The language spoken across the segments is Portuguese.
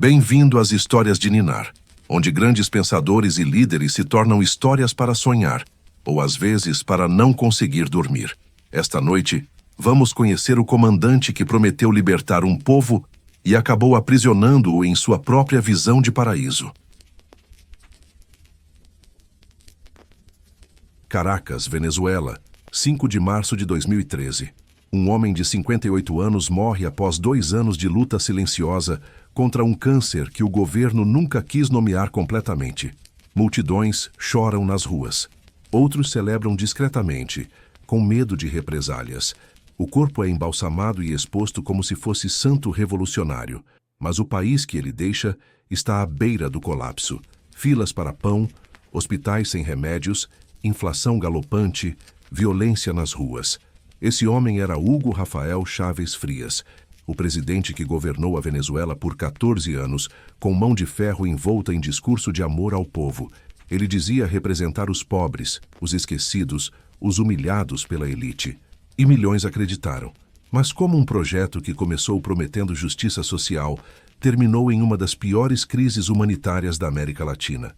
Bem-vindo às Histórias de Ninar, onde grandes pensadores e líderes se tornam histórias para sonhar, ou às vezes para não conseguir dormir. Esta noite, vamos conhecer o comandante que prometeu libertar um povo e acabou aprisionando-o em sua própria visão de paraíso. Caracas, Venezuela, 5 de março de 2013. Um homem de 58 anos morre após 2 anos de luta silenciosa contra um câncer que o governo nunca quis nomear completamente. Multidões choram nas ruas. Outros celebram discretamente, com medo de represálias. O corpo é embalsamado e exposto como se fosse santo revolucionário. Mas o país que ele deixa está à beira do colapso. Filas para pão, hospitais sem remédios, inflação galopante, violência nas ruas. Esse homem era Hugo Rafael Chávez Frias, o presidente que governou a Venezuela por 14 anos, com mão de ferro envolta em discurso de amor ao povo. Ele dizia representar os pobres, os esquecidos, os humilhados pela elite. E milhões acreditaram. Mas como um projeto que começou prometendo justiça social, terminou em uma das piores crises humanitárias da América Latina.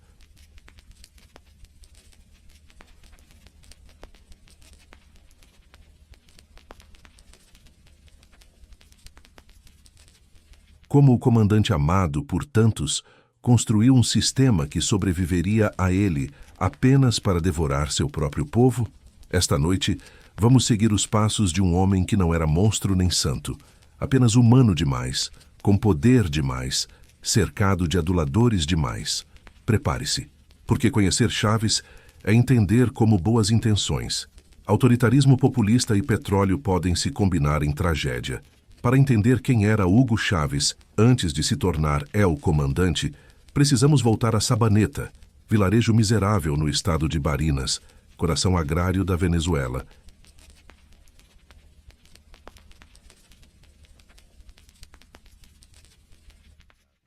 Como o comandante amado por tantos, construiu um sistema que sobreviveria a ele apenas para devorar seu próprio povo? Esta noite, vamos seguir os passos de um homem que não era monstro nem santo, apenas humano demais, com poder demais, cercado de aduladores demais. Prepare-se, porque conhecer Chávez é entender como boas intenções, autoritarismo populista e petróleo podem se combinar em tragédia. Para entender quem era Hugo Chávez antes de se tornar El Comandante, precisamos voltar a Sabaneta, vilarejo miserável no estado de Barinas, coração agrário da Venezuela.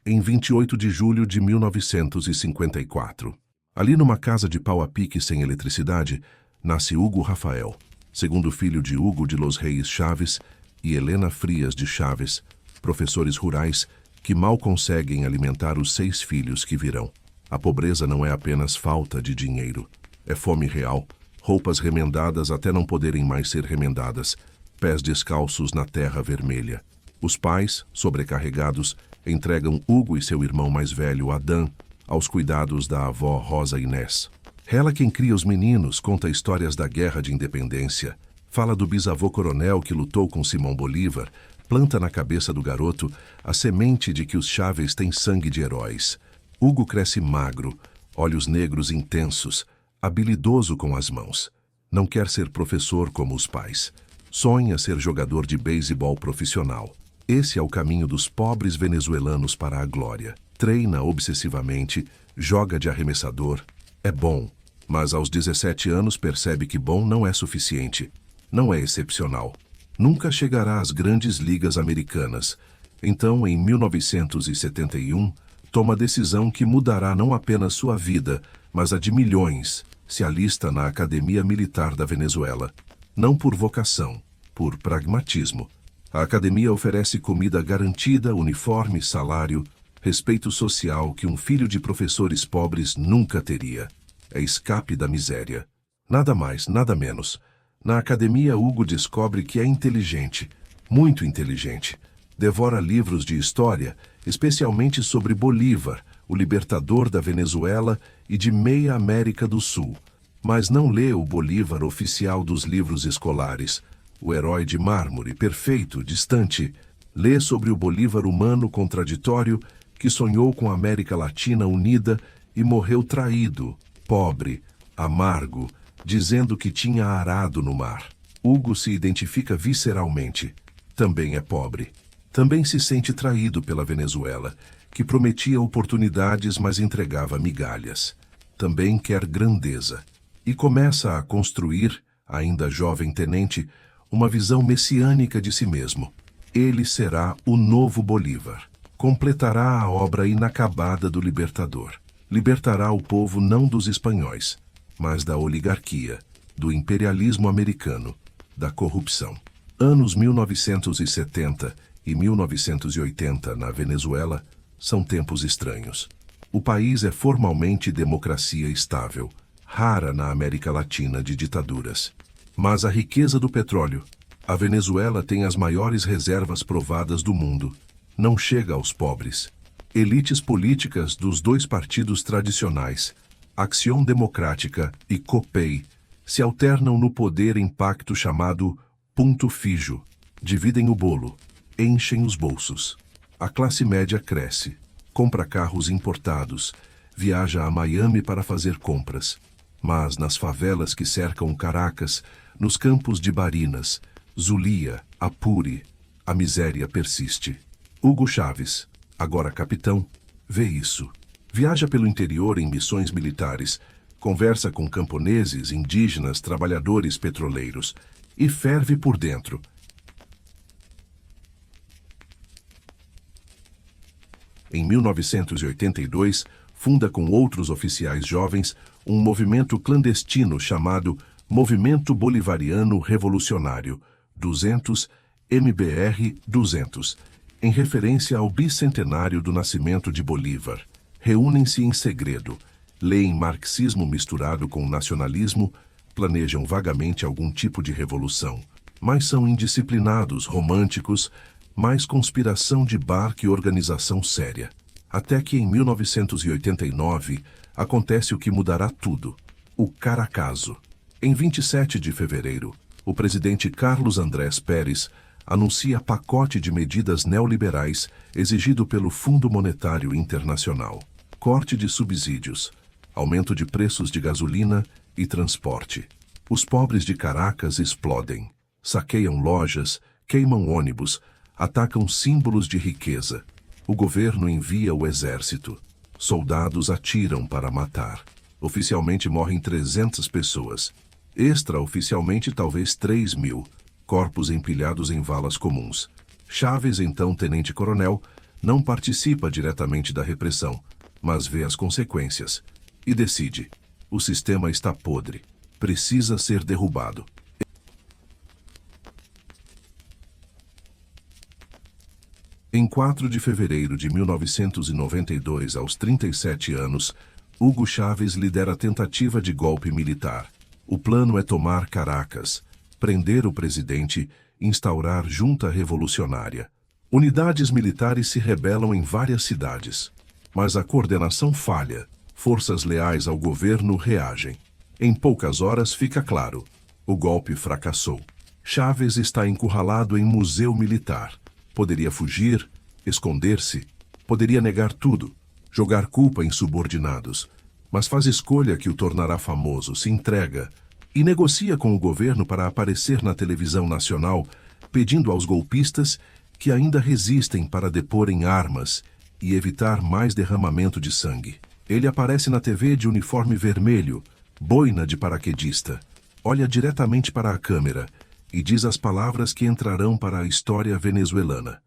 Em 28 de julho de 1954. Ali numa casa de pau a pique sem eletricidade, nasce Hugo Rafael, segundo filho de Hugo de los Reis Chávez e Helena Frias de Chávez, professores rurais que mal conseguem alimentar os 6 filhos que virão. A pobreza não é apenas falta de dinheiro, é fome real, roupas remendadas até não poderem mais ser remendadas, pés descalços na terra vermelha. Os pais, sobrecarregados, entregam Hugo e seu irmão mais velho, Adán, aos cuidados da avó Rosa Inés. Ela quem cria os meninos conta histórias da Guerra de Independência, fala do bisavô coronel que lutou com Simão Bolívar, planta na cabeça do garoto a semente de que os Chávez têm sangue de heróis. Hugo cresce magro, olhos negros intensos, habilidoso com as mãos. Não quer ser professor como os pais. Sonha ser jogador de beisebol profissional. Esse é o caminho dos pobres venezuelanos para a glória. Treina obsessivamente, joga de arremessador. É bom, mas aos 17 anos percebe que bom não é suficiente. Não é excepcional. Nunca chegará às grandes ligas americanas. Então, em 1971, toma a decisão que mudará não apenas sua vida, mas a de milhões. Se alista na Academia Militar da Venezuela. Não por vocação, por pragmatismo. A academia oferece comida garantida, uniforme, salário, respeito social que um filho de professores pobres nunca teria. É escape da miséria. Nada mais, nada menos. Na academia, Hugo descobre que é inteligente, muito inteligente. Devora livros de história, especialmente sobre Bolívar, o libertador da Venezuela e de meia América do Sul. Mas não lê o Bolívar oficial dos livros escolares, o herói de mármore, perfeito, distante. Lê sobre o Bolívar humano contraditório que sonhou com a América Latina unida e morreu traído, pobre, amargo, dizendo que tinha arado no mar. Hugo se identifica visceralmente. Também é pobre. Também se sente traído pela Venezuela, que prometia oportunidades, mas entregava migalhas. Também quer grandeza. E começa a construir, ainda jovem tenente, uma visão messiânica de si mesmo. Ele será o novo Bolívar. Completará a obra inacabada do libertador. Libertará o povo não dos espanhóis, mas da oligarquia, do imperialismo americano, da corrupção. Anos 1970 e 1980 na Venezuela São tempos estranhos. O país é formalmente democracia estável, rara na América Latina de ditaduras. Mas a riqueza do petróleo. A Venezuela tem as maiores reservas provadas do mundo. Não chega aos pobres. Elites políticas dos dois partidos tradicionais, Acción Democrática e COPEI, se alternam no poder em pacto chamado Punto Fijo. Dividem o bolo, enchem os bolsos. A classe média cresce, compra carros importados, viaja a Miami para fazer compras. Mas nas favelas que cercam Caracas, nos campos de Barinas, Zulia, Apure, a miséria persiste. Hugo Chávez, agora capitão, vê isso. Viaja pelo interior em missões militares, conversa com camponeses, indígenas, trabalhadores petroleiros e ferve por dentro. Em 1982, funda com outros oficiais jovens um movimento clandestino chamado Movimento Bolivariano Revolucionário 200, MBR 200, em referência ao bicentenário do nascimento de Bolívar. Reúnem-se em segredo, leem marxismo misturado com nacionalismo, planejam vagamente algum tipo de revolução, mas são indisciplinados, românticos, mais conspiração de bar que organização séria. Até que em 1989 acontece o que mudará tudo: o Caracazo. Em 27 de fevereiro, o presidente Carlos Andrés Pérez anuncia pacote de medidas neoliberais exigido pelo Fundo Monetário Internacional. Corte de subsídios, aumento de preços de gasolina e transporte. Os pobres de Caracas explodem, saqueiam lojas, queimam ônibus, atacam símbolos de riqueza. O governo envia o exército. Soldados atiram para matar. Oficialmente morrem 300 pessoas. Extraoficialmente talvez 3.000. Corpos empilhados em valas comuns. Chávez, então tenente-coronel, não participa diretamente da repressão, mas vê as consequências. E decide: o sistema está podre. Precisa ser derrubado. Em 4 de fevereiro de 1992, aos 37 anos, Hugo Chávez lidera a tentativa de golpe militar. O plano é tomar Caracas, prender o presidente, instaurar junta revolucionária. Unidades militares se rebelam em várias cidades, mas a coordenação falha. Forças leais ao governo reagem. Em poucas horas fica claro: o golpe fracassou. Chávez está encurralado em museu militar. Poderia fugir, esconder-se, poderia negar tudo, jogar culpa em subordinados, mas faz escolha que o tornará famoso, se entrega e negocia com o governo para aparecer na televisão nacional, pedindo aos golpistas que ainda resistem para depor em armas e evitar mais derramamento de sangue. Ele aparece na TV de uniforme vermelho, boina de paraquedista, olha diretamente para a câmera e diz as palavras que entrarão para a história venezuelana.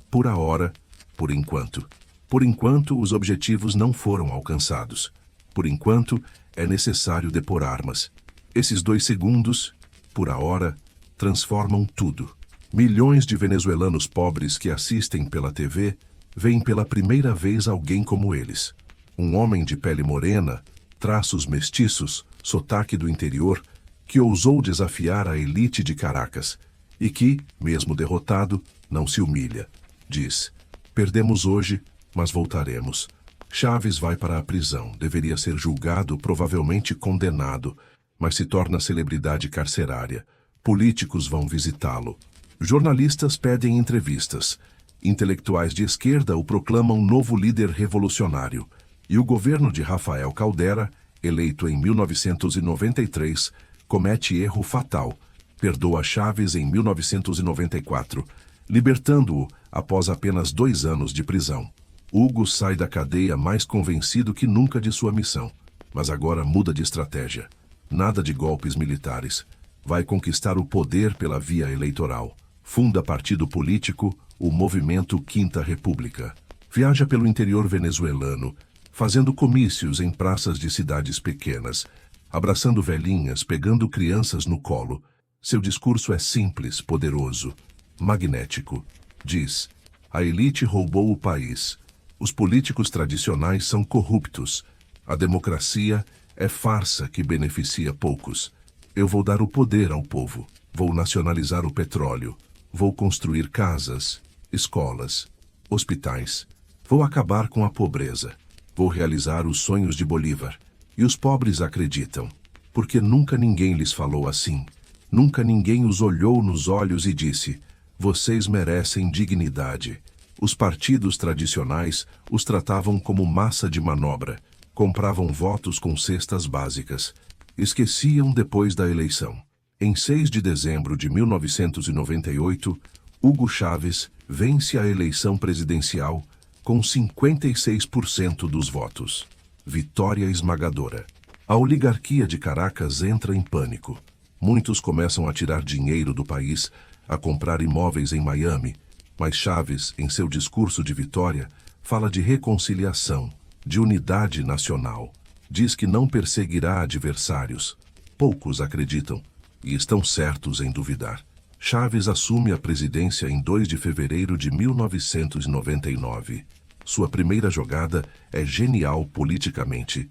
Por ahora, por enquanto. Por enquanto, os objetivos não foram alcançados. Por enquanto, é necessário depor armas. Esses 2 segundos, por ahora, transformam tudo. Milhões de venezuelanos pobres que assistem pela TV veem pela primeira vez alguém como eles. Um homem de pele morena, traços mestiços, sotaque do interior, que ousou desafiar a elite de Caracas e que, mesmo derrotado, não se humilha. Diz: perdemos hoje, mas voltaremos. Chávez vai para a prisão, deveria ser julgado, provavelmente condenado, mas se torna celebridade carcerária. Políticos vão visitá-lo. Jornalistas pedem entrevistas. Intelectuais de esquerda o proclamam novo líder revolucionário. E o governo de Rafael Caldera, eleito em 1993, comete erro fatal. Perdoa Chávez em 1994, libertando-o após apenas 2 anos de prisão. Hugo sai da cadeia mais convencido que nunca de sua missão, mas agora muda de estratégia. Nada de golpes militares. Vai conquistar o poder pela via eleitoral. Funda partido político, o Movimento Quinta República. Viaja pelo interior venezuelano, fazendo comícios em praças de cidades pequenas, abraçando velhinhas, pegando crianças no colo. Seu discurso é simples, poderoso, magnético. Diz: a elite roubou o país. Os políticos tradicionais são corruptos. A democracia é farsa que beneficia poucos. Eu vou dar o poder ao povo. Vou nacionalizar o petróleo. Vou construir casas, escolas, hospitais. Vou acabar com a pobreza. Vou realizar os sonhos de Bolívar. E os pobres acreditam, porque nunca ninguém lhes falou assim. Nunca ninguém os olhou nos olhos e disse: vocês merecem dignidade. Os partidos tradicionais os tratavam como massa de manobra, compravam votos com cestas básicas. Esqueciam depois da eleição. Em 6 de dezembro de 1998, Hugo Chávez vence a eleição presidencial com 56% dos votos. Vitória esmagadora. A oligarquia de Caracas entra em pânico. Muitos começam a tirar dinheiro do país, a comprar imóveis em Miami, mas Chávez, em seu discurso de vitória, fala de reconciliação, de unidade nacional. Diz que não perseguirá adversários. Poucos acreditam, e estão certos em duvidar. Chávez assume a presidência em 2 de fevereiro de 1999. Sua primeira jogada é genial politicamente.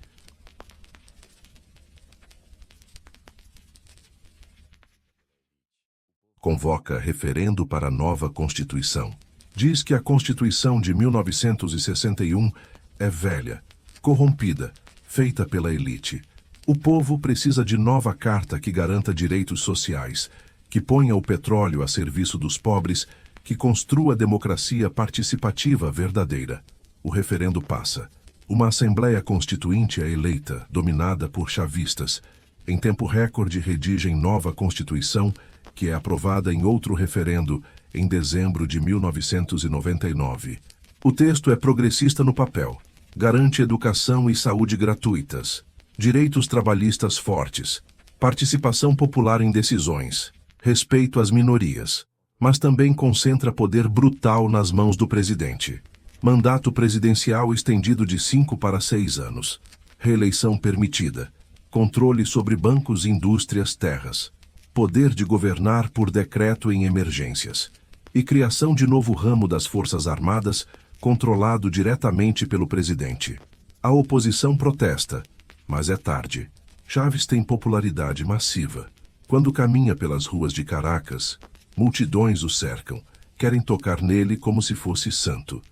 Convoca referendo para a nova Constituição. Diz que a Constituição de 1961 é velha, corrompida, feita pela elite. O povo precisa de nova carta que garanta direitos sociais, que ponha o petróleo a serviço dos pobres, que construa democracia participativa verdadeira. O referendo passa. Uma Assembleia Constituinte é eleita, dominada por chavistas. Em tempo recorde, redigem nova Constituição, que é aprovada em outro referendo em dezembro de 1999. O texto é progressista no papel. Garante educação e saúde gratuitas, direitos trabalhistas fortes, participação popular em decisões, respeito às minorias, mas também concentra poder brutal nas mãos do presidente. Mandato presidencial estendido de 5 para 6 anos. Reeleição permitida. Controle sobre bancos, indústrias, terras. Poder de governar por decreto em emergências. E criação de novo ramo das Forças Armadas, controlado diretamente pelo presidente. A oposição protesta, mas é tarde. Chávez tem popularidade massiva. Quando caminha pelas ruas de Caracas, multidões o cercam, querem tocar nele como se fosse santo.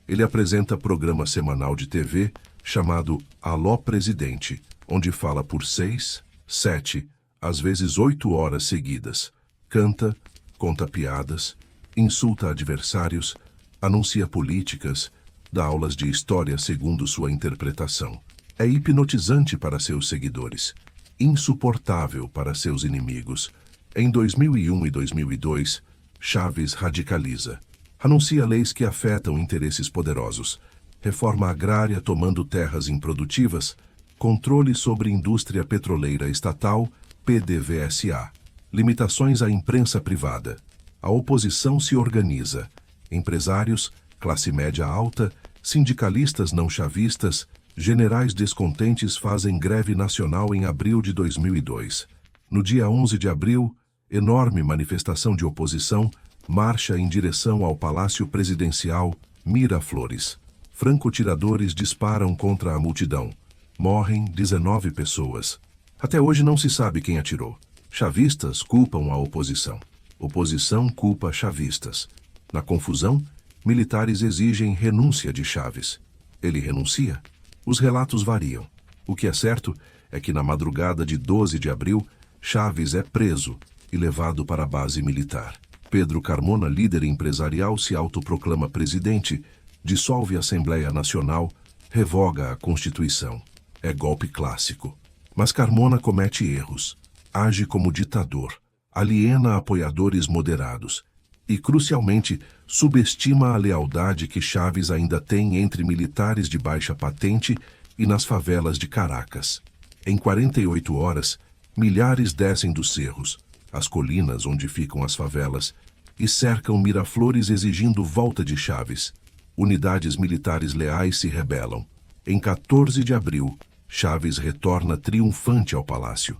Ele apresenta programa semanal de TV chamado Alô Presidente, onde fala por 6, 7, às vezes 8 horas seguidas. Canta, conta piadas, insulta adversários, anuncia políticas, dá aulas de história segundo sua interpretação. É hipnotizante para seus seguidores, insuportável para seus inimigos. Em 2001 e 2002, Chávez radicaliza. Anuncia leis que afetam interesses poderosos. Reforma agrária tomando terras improdutivas, controle sobre indústria petroleira estatal, PDVSA, limitações à imprensa privada. A oposição se organiza. Empresários, classe média alta, sindicalistas não chavistas, generais descontentes fazem greve nacional em abril de 2002. No dia 11 de abril, enorme manifestação de oposição, marcha em direção ao Palácio Presidencial, Miraflores. Francotiradores disparam contra a multidão. Morrem 19 pessoas. Até hoje não se sabe quem atirou. Chavistas culpam a oposição. Oposição culpa chavistas. Na confusão, militares exigem renúncia de Chávez. Ele renuncia? Os relatos variam. O que é certo é que na madrugada de 12 de abril, Chávez é preso e levado para a base militar. Pedro Carmona, líder empresarial, se autoproclama presidente, dissolve a Assembleia Nacional, revoga a Constituição. É golpe clássico. Mas Carmona comete erros, age como ditador, aliena apoiadores moderados e, crucialmente, subestima a lealdade que Chávez ainda tem entre militares de baixa patente e nas favelas de Caracas. Em 48 horas, milhares descem dos cerros, as colinas onde ficam as favelas, e cercam Miraflores exigindo volta de Chávez. Unidades militares leais se rebelam. Em 14 de abril, Chávez retorna triunfante ao palácio.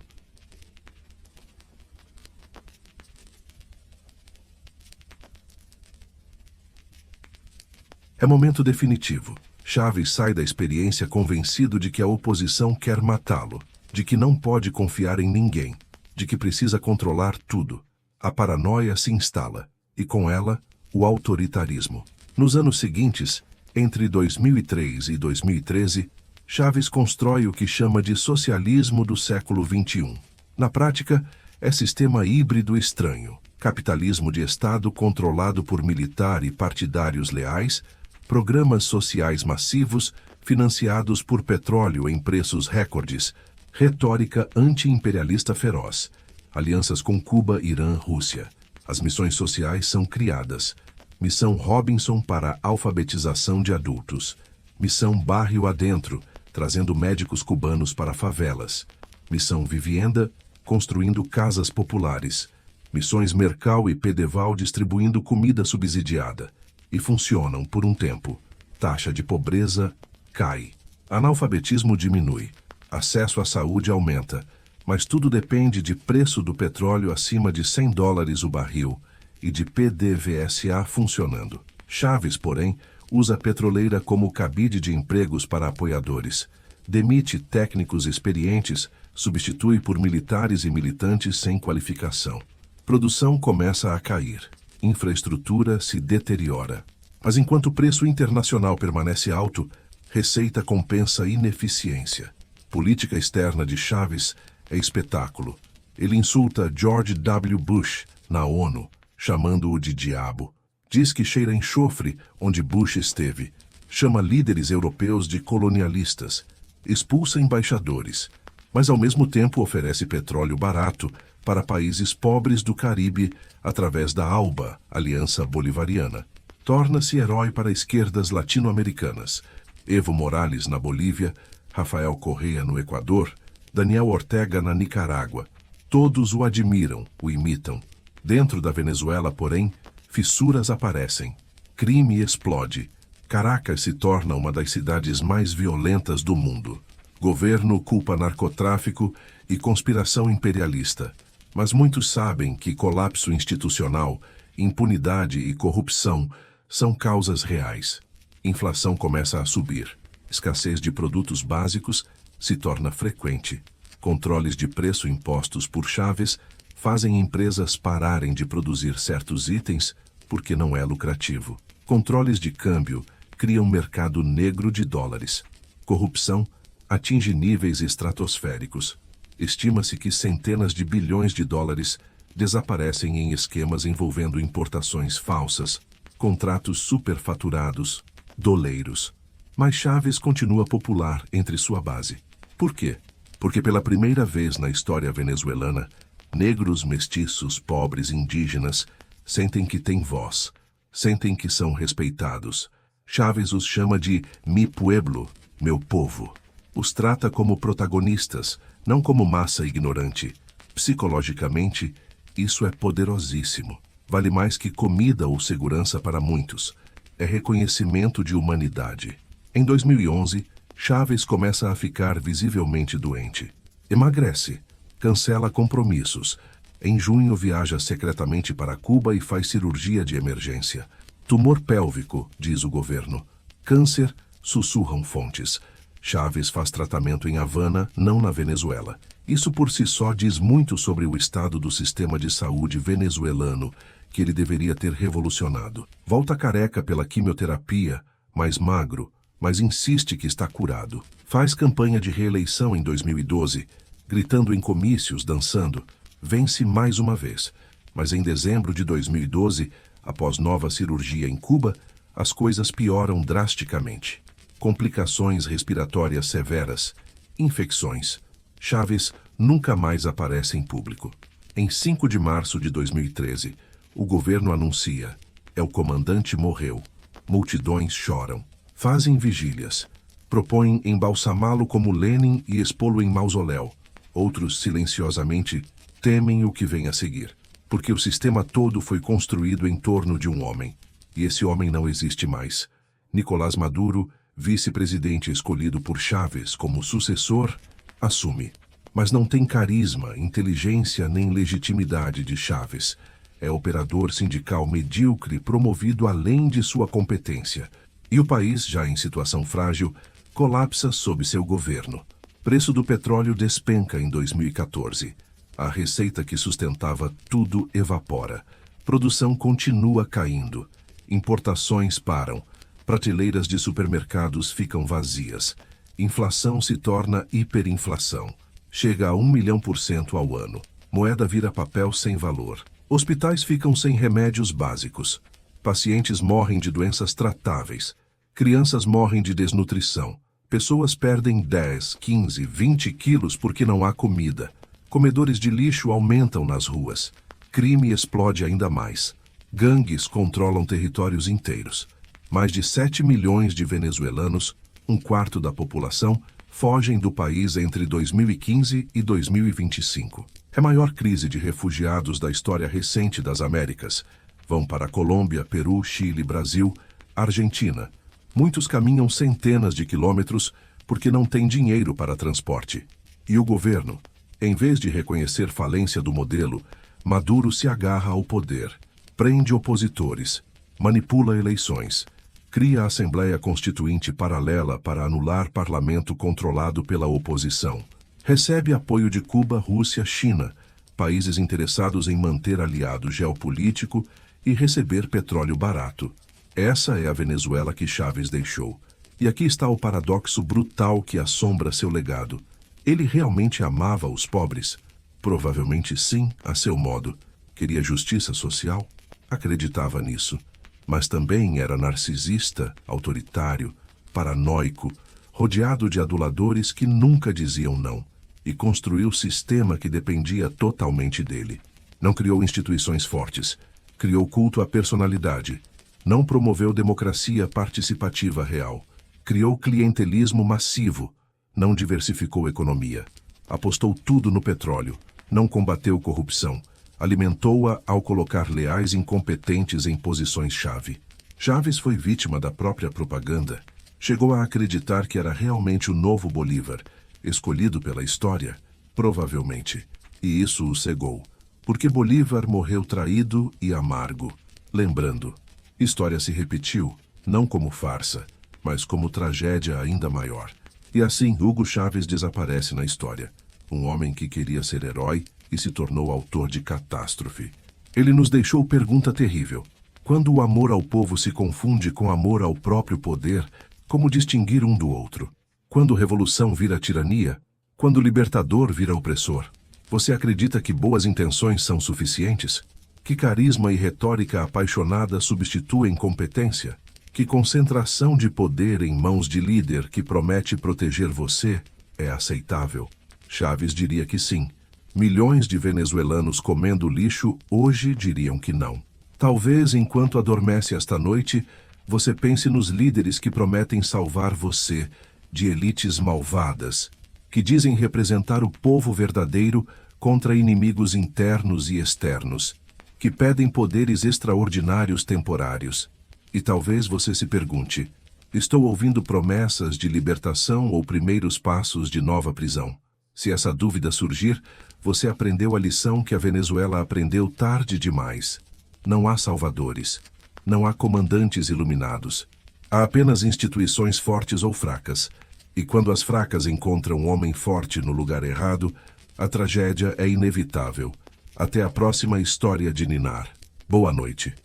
É momento definitivo. Chávez sai da experiência convencido de que a oposição quer matá-lo, de que não pode confiar em ninguém, de que precisa controlar tudo. A paranoia se instala, e com ela, o autoritarismo. Nos anos seguintes, entre 2003 e 2013, Chávez constrói o que chama de socialismo do século XXI. Na prática, é sistema híbrido estranho, capitalismo de Estado controlado por militar e partidários leais, programas sociais massivos financiados por petróleo em preços recordes, retórica anti-imperialista feroz, alianças com Cuba, Irã, Rússia. As missões sociais são criadas. Missão Robinson para alfabetização de adultos. Missão Barrio Adentro, trazendo médicos cubanos para favelas. Missão Vivienda, construindo casas populares. Missões Mercal e Pedeval distribuindo comida subsidiada. E funcionam por um tempo. Taxa de pobreza cai. Analfabetismo diminui. Acesso à saúde aumenta. Mas tudo depende de preço do petróleo acima de $100 o barril e de PDVSA funcionando. Chávez, porém, usa a petroleira como cabide de empregos para apoiadores. Demite técnicos experientes, substitui por militares e militantes sem qualificação. Produção começa a cair. Infraestrutura se deteriora. Mas enquanto o preço internacional permanece alto, receita compensa ineficiência. Política externa de Chávez é espetáculo. Ele insulta George W. Bush na ONU, chamando-o de diabo. Diz que cheira enxofre onde Bush esteve. Chama líderes europeus de colonialistas. Expulsa embaixadores. Mas ao mesmo tempo oferece petróleo barato para países pobres do Caribe através da ALBA, Aliança Bolivariana. Torna-se herói para esquerdas latino-americanas. Evo Morales na Bolívia, Rafael Correa no Equador, Daniel Ortega na Nicarágua. Todos o admiram, o imitam. Dentro da Venezuela, porém, fissuras aparecem. Crime explode. Caracas se torna uma das cidades mais violentas do mundo. Governo culpa narcotráfico e conspiração imperialista. Mas muitos sabem que colapso institucional, impunidade e corrupção são causas reais. Inflação começa a subir. Escassez de produtos básicos se torna frequente. Controles de preço impostos por Chávez fazem empresas pararem de produzir certos itens porque não é lucrativo. Controles de câmbio criam mercado negro de dólares. Corrupção atinge níveis estratosféricos. Estima-se que centenas de bilhões de dólares desaparecem em esquemas envolvendo importações falsas, contratos superfaturados, doleiros. Mas Chávez continua popular entre sua base. Por quê? Porque pela primeira vez na história venezuelana, negros, mestiços, pobres, indígenas sentem que têm voz, sentem que são respeitados. Chávez os chama de mi pueblo, meu povo. Os trata como protagonistas, não como massa ignorante. Psicologicamente, isso é poderosíssimo. Vale mais que comida ou segurança para muitos. É reconhecimento de humanidade. Em 2011, Chávez começa a ficar visivelmente doente. Emagrece, cancela compromissos. Em junho, viaja secretamente para Cuba e faz cirurgia de emergência. Tumor pélvico, diz o governo. Câncer, sussurram fontes. Chávez faz tratamento em Havana, não na Venezuela. Isso por si só diz muito sobre o estado do sistema de saúde venezuelano, que ele deveria ter revolucionado. Volta careca pela quimioterapia, mais magro, mas insiste que está curado. Faz campanha de reeleição em 2012, gritando em comícios, dançando. Vence mais uma vez. Mas em dezembro de 2012, após nova cirurgia em Cuba, as coisas pioram drasticamente. Complicações respiratórias severas, infecções. Chávez nunca mais aparece em público. Em 5 de março de 2013, o governo anuncia: o comandante morreu. Multidões choram. Fazem vigílias. Propõem embalsamá-lo como Lenin e expô-lo em mausoléu. Outros, silenciosamente, temem o que vem a seguir. Porque o sistema todo foi construído em torno de um homem. E esse homem não existe mais. Nicolás Maduro Vice-presidente escolhido por Chávez como sucessor, assume. Mas não tem carisma, inteligência nem legitimidade de Chávez. É operador sindical medíocre promovido além de sua competência. E o país, já em situação frágil, colapsa sob seu governo. Preço do petróleo despenca em 2014. A receita que sustentava tudo evapora. Produção continua caindo. Importações param. Prateleiras de supermercados ficam vazias. Inflação se torna hiperinflação. Chega a 1.000.000% ao ano. Moeda vira papel sem valor. Hospitais ficam sem remédios básicos. Pacientes morrem de doenças tratáveis. Crianças morrem de desnutrição. Pessoas perdem 10, 15, 20 quilos porque não há comida. Comedores de lixo aumentam nas ruas. Crime explode ainda mais. Gangues controlam territórios inteiros. Mais de 7 milhões de venezuelanos, um quarto da população, fogem do país entre 2015 e 2025. É a maior crise de refugiados da história recente das Américas. Vão para Colômbia, Peru, Chile, Brasil, Argentina. Muitos caminham centenas de quilômetros porque não têm dinheiro para transporte. E o governo, em vez de reconhecer falência do modelo, Maduro se agarra ao poder, prende opositores, manipula eleições, cria a Assembleia Constituinte paralela para anular parlamento controlado pela oposição. Recebe apoio de Cuba, Rússia, China, países interessados em manter aliado geopolítico e receber petróleo barato. Essa é a Venezuela que Chávez deixou. E aqui está o paradoxo brutal que assombra seu legado. Ele realmente amava os pobres? Provavelmente sim, a seu modo. Queria justiça social? Acreditava nisso. Mas também era narcisista, autoritário, paranoico, rodeado de aduladores que nunca diziam não, e construiu sistema que dependia totalmente dele. Não criou instituições fortes, criou culto à personalidade. Não promoveu democracia participativa real. Criou clientelismo massivo. Não diversificou a economia. Apostou tudo no petróleo. Não combateu corrupção. Alimentou-a ao colocar leais incompetentes em posições-chave. Chávez foi vítima da própria propaganda. Chegou a acreditar que era realmente o novo Bolívar, escolhido pela história, provavelmente. E isso o cegou. Porque Bolívar morreu traído e amargo. Lembrando, história se repetiu, não como farsa, mas como tragédia ainda maior. E assim Hugo Chávez desaparece na história. Um homem que queria ser herói e se tornou autor de catástrofe. Ele nos deixou pergunta terrível. Quando o amor ao povo se confunde com amor ao próprio poder, como distinguir um do outro? Quando revolução vira tirania? Quando libertador vira opressor? Você acredita que boas intenções são suficientes? Que carisma e retórica apaixonada substituem competência? Que concentração de poder em mãos de líder que promete proteger você é aceitável? Chávez diria que sim. Milhões de venezuelanos comendo lixo hoje diriam que não. Talvez, enquanto adormece esta noite, você pense nos líderes que prometem salvar você de elites malvadas, que dizem representar o povo verdadeiro contra inimigos internos e externos, que pedem poderes extraordinários temporários. E talvez você se pergunte, estou ouvindo promessas de libertação ou primeiros passos de nova prisão? Se essa dúvida surgir, você aprendeu a lição que a Venezuela aprendeu tarde demais. Não há salvadores. Não há comandantes iluminados. Há apenas instituições fortes ou fracas. E quando as fracas encontram um homem forte no lugar errado, a tragédia é inevitável. Até a próxima história de Ninar. Boa noite.